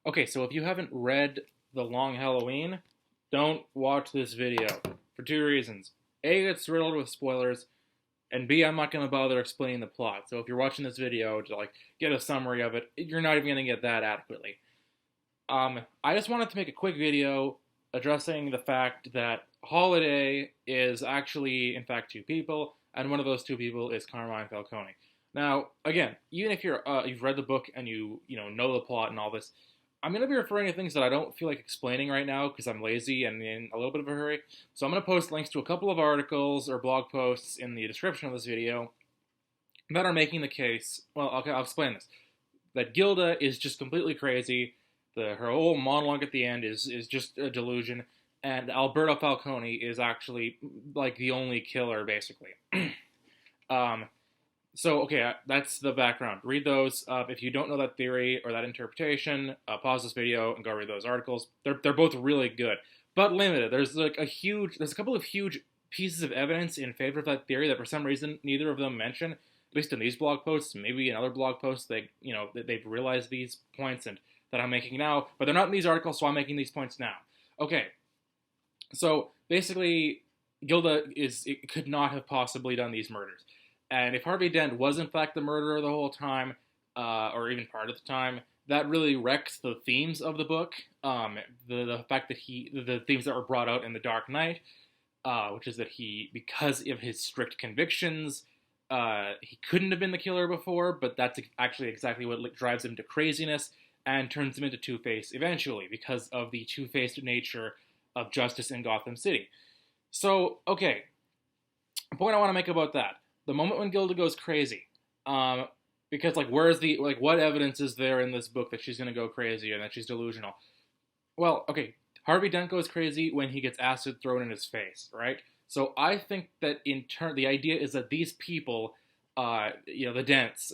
Okay, so if you haven't read The Long Halloween, don't watch this video for two reasons. A, it's riddled with spoilers, and B, I'm not going to bother explaining the plot. So if you're watching this video to get a summary of it, you're not even going to get that adequately. I just wanted to make a quick video addressing the fact that Holiday is actually, in fact, two people, and one of those two people is Carmine Falcone. Now, again, even if you've read the book and you know the plot and all this, I'm going to be referring to things that I don't feel like explaining right now because I'm lazy and in a little bit of a hurry. So I'm going to post links to a couple of articles or blog posts in the description of this video that are making the case. Well, okay, I'll explain this. That Gilda is just completely crazy. Her whole monologue at the end is just a delusion, and Alberto Falcone is actually like the only killer, basically. um, so, okay, that's the background. Read those. If you don't know that theory or that interpretation, pause this video and go read those articles. They're both really good, but limited. There's a couple of huge pieces of evidence in favor of that theory that for some reason neither of them mention. At least in these blog posts, maybe in other blog posts, they've realized these points and that I'm making now, but they're not in these articles, so I'm making these points now. Okay, so basically, Gilda could not have possibly done these murders. And if Harvey Dent was in fact the murderer the whole time, or even part of the time, that really wrecks the themes of the book. The fact that the themes that were brought out in The Dark Knight, which is that because of his strict convictions, he couldn't have been the killer before, but that's actually exactly what drives him to craziness and turns him into Two-Face eventually because of the two-faced nature of justice in Gotham City. So, okay, the point I want to make about that. The moment when Gilda goes crazy, because what evidence is there in this book that she's going to go crazy and that she's delusional? Well, okay, Harvey Dent goes crazy when he gets acid thrown in his face, right? So I think that in turn, the idea is that these people, the Dents,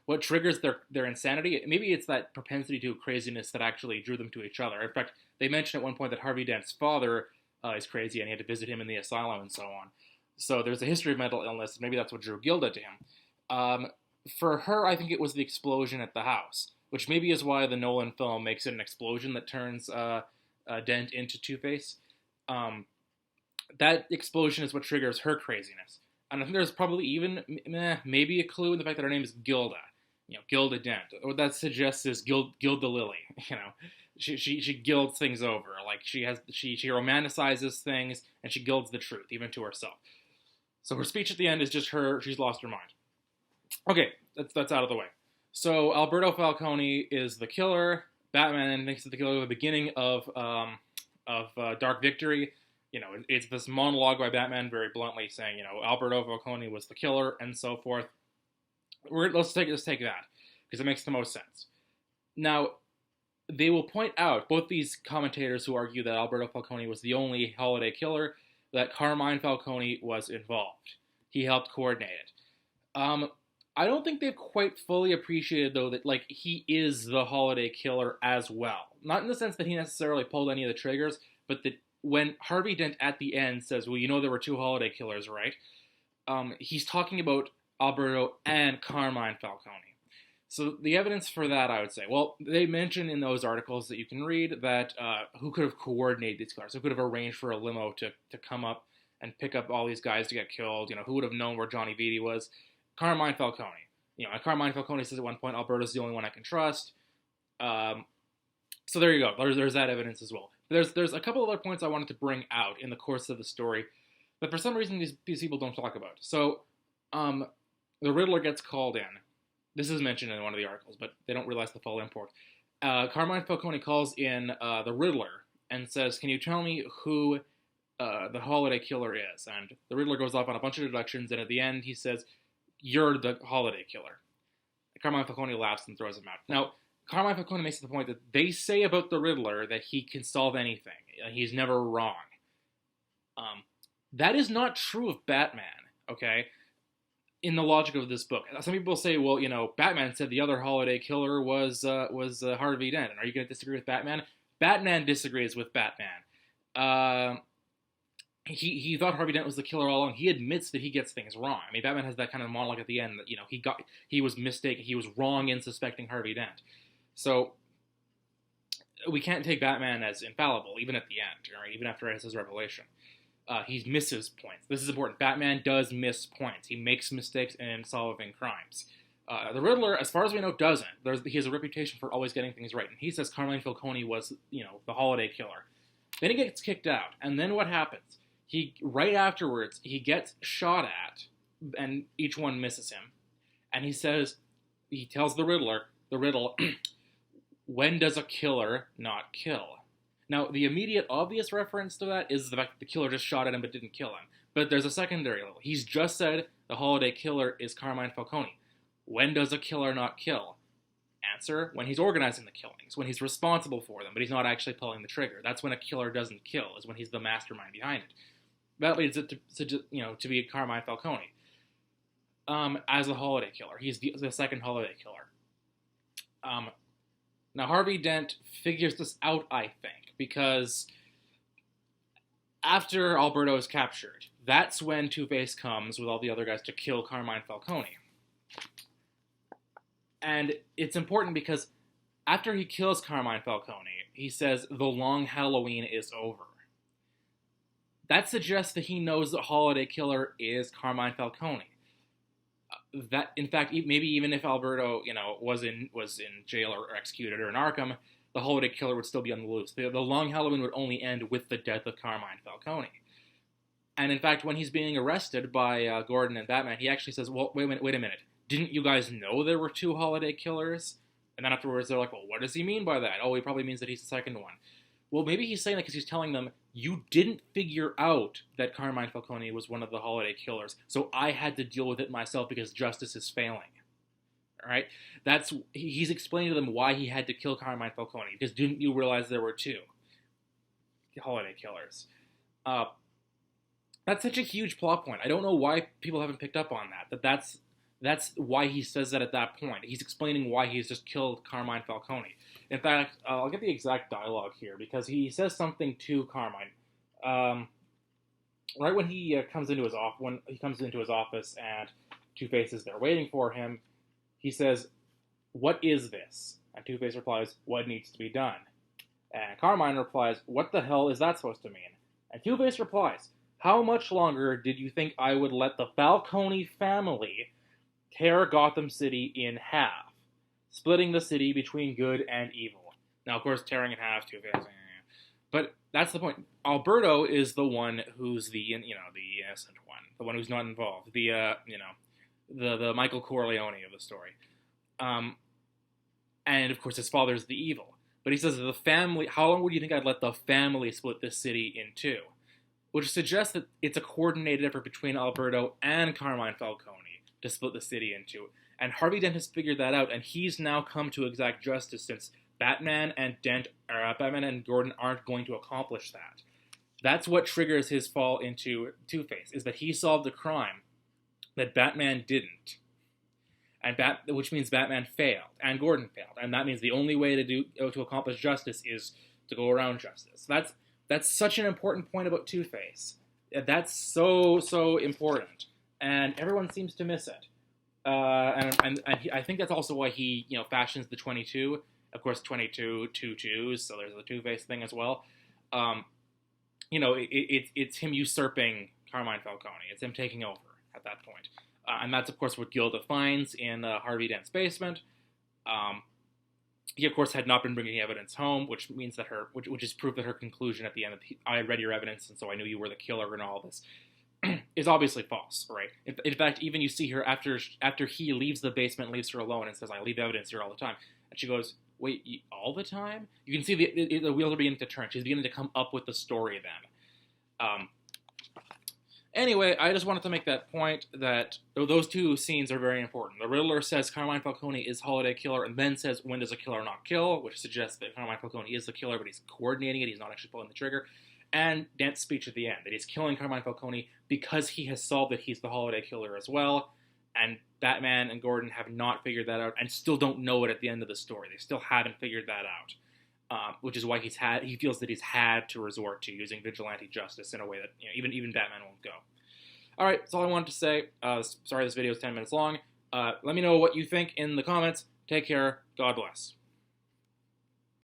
what triggers their insanity, maybe it's that propensity to craziness that actually drew them to each other. In fact, they mentioned at one point that Harvey Dent's father is crazy and he had to visit him in the asylum and so on. So there's a history of mental illness. Maybe that's what drew Gilda to him. For her, I think it was the explosion at the house, which maybe is why the Nolan film makes it an explosion that turns Dent into Two-Face. That explosion is what triggers her craziness. And I think there's probably even maybe a clue in the fact that her name is Gilda. Gilda Dent. What that suggests is Gilda Lily. She gilds things over. Like she romanticizes things and she gilds the truth, even to herself. So her speech at the end is just she's lost her mind. Okay, that's out of the way. So Alberto Falcone is the killer. Batman thinks he's the killer at the beginning of Dark Victory. It's this monologue by Batman very bluntly saying, Alberto Falcone was the killer and so forth. Let's take that because it makes the most sense. Now, they will point out, both these commentators who argue that Alberto Falcone was the only holiday killer, that Carmine Falcone was involved. He helped coordinate it. I don't think they've quite fully appreciated, though, that he is the holiday killer as well. Not in the sense that he necessarily pulled any of the triggers, but that when Harvey Dent at the end says, well, there were two holiday killers, right? He's talking about Alberto and Carmine Falcone. So the evidence for that, I would say, well, they mention in those articles that you can read that who could have coordinated these killers, who could have arranged for a limo to come up and pick up all these guys to get killed, who would have known where Johnny Vitti was? Carmine Falcone. And Carmine Falcone says at one point, Alberto's the only one I can trust. So there you go. There's that evidence as well. There's a couple other points I wanted to bring out in the course of the story that for some reason these people don't talk about. So the Riddler gets called in. This is mentioned in one of the articles, but they don't realize the full import. Carmine Falcone calls in the Riddler and says, can you tell me who the holiday killer is? And the Riddler goes off on a bunch of deductions, and at the end he says, you're the holiday killer. Carmine Falcone laughs and throws him out. Now, Carmine Falcone makes the point that they say about the Riddler that he can solve anything. He's never wrong. That is not true of Batman, okay? In the logic of this book. Some people say, well, Batman said the other holiday killer was Harvey Dent. And are you going to disagree with Batman? Batman disagrees with Batman. He thought Harvey Dent was the killer all along. He admits that he gets things wrong. I mean, Batman has that kind of monologue at the end that, he was mistaken. He was wrong in suspecting Harvey Dent. So we can't take Batman as infallible, even at the end, right? Even after his revelation. He misses points. This is important. Batman does miss points. He makes mistakes in solving crimes. The Riddler, as far as we know, doesn't. He has a reputation for always getting things right. And he says Carmine Falcone was, the holiday killer. Then he gets kicked out. And then what happens? Right afterwards, he gets shot at, and each one misses him. And he tells the riddle, when does a killer not kill? Now, the immediate obvious reference to that is the fact that the killer just shot at him but didn't kill him. But there's a secondary level. He's just said the holiday killer is Carmine Falcone. When does a killer not kill? Answer, when he's organizing the killings, when he's responsible for them, but he's not actually pulling the trigger. That's when a killer doesn't kill, is when he's the mastermind behind it. That leads it to be Carmine Falcone as the holiday killer. He's the second holiday killer. Now, Harvey Dent figures this out, I think, because after Alberto is captured, that's when Two-Face comes with all the other guys to kill Carmine Falcone. And it's important because after he kills Carmine Falcone, he says, the long Halloween is over. That suggests that he knows the holiday killer is Carmine Falcone. That, in fact, maybe even if Alberto, was in jail or executed or in Arkham, the holiday killer would still be on the loose. The long Halloween would only end with the death of Carmine Falcone. And in fact, when he's being arrested by Gordon and Batman, he actually says, well, wait a minute. Didn't you guys know there were two holiday killers? And then afterwards, they're like, well, what does he mean by that? Oh, he probably means that he's the second one. Well, maybe he's saying that because he's telling them, you didn't figure out that Carmine Falcone was one of the holiday killers, so I had to deal with it myself because justice is failing. All right? He's explaining to them why he had to kill Carmine Falcone, because didn't you realize there were two holiday killers? That's such a huge plot point. I don't know why people haven't picked up on that. That's why he says that at that point. He's explaining why he's just killed Carmine Falcone. In fact, I'll get the exact dialogue here, because he says something to Carmine. Right when he comes into his office and Two-Face is there waiting for him, he says, "What is this?" And Two-Face replies, "What needs to be done?" And Carmine replies, "What the hell is that supposed to mean?" And Two-Face replies, "How much longer did you think I would let the Falcone family tear Gotham City in half, splitting the city between good and evil?" Now, of course, tearing in half, Two-Face, but that's the point. Alberto is the one who's the innocent one, the one who's not involved, the Michael Corleone of the story, and of course his father's the evil. But he says the family. How long would you think I'd let the family split this city in two? Which suggests that it's a coordinated effort between Alberto and Carmine Falcone to split the city in two. And Harvey Dent has figured that out, and he's now come to exact justice since Batman and Gordon aren't going to accomplish that. That's what triggers his fall into Two-Face, is that he solved a crime that Batman didn't. Which means Batman failed, and Gordon failed. And that means the only way to accomplish justice is to go around justice. That's such an important point about Two-Face. That's so important. And everyone seems to miss it. I think that's also why he, fashions the 22. Of course, 22 2-2s, so there's the Two-Face thing as well. It's him usurping Carmine Falcone. It's him taking over at that point. And that's, of course, what Gilda finds in Harvey Dent's basement. He, of course, had not been bringing evidence home, which means that which is proof that her conclusion at the end of I read your evidence, and so I knew you were the killer and all this, is obviously false, right? In fact, even you see her after he leaves the basement, leaves her alone, and says, "I leave evidence here all the time," and she goes, "Wait, all the time?" You can see the wheels are beginning to turn. She's beginning to come up with the story then. Anyway, I just wanted to make that point that those two scenes are very important. The Riddler says Carmine Falcone is holiday killer, and then says, when does a killer not kill? Which suggests that Carmine Falcone is the killer, but he's coordinating it. He's not actually pulling the trigger. And Dent's speech at the end, that he's killing Carmine Falcone because he has solved that he's the holiday killer as well. And Batman and Gordon have not figured that out and still don't know it at the end of the story. They still haven't figured that out, which is why he feels that he's had to resort to using vigilante justice in a way that even Batman won't go. All right, that's all I wanted to say. Sorry this video is 10 minutes long. Let me know what you think in the comments. Take care. God bless.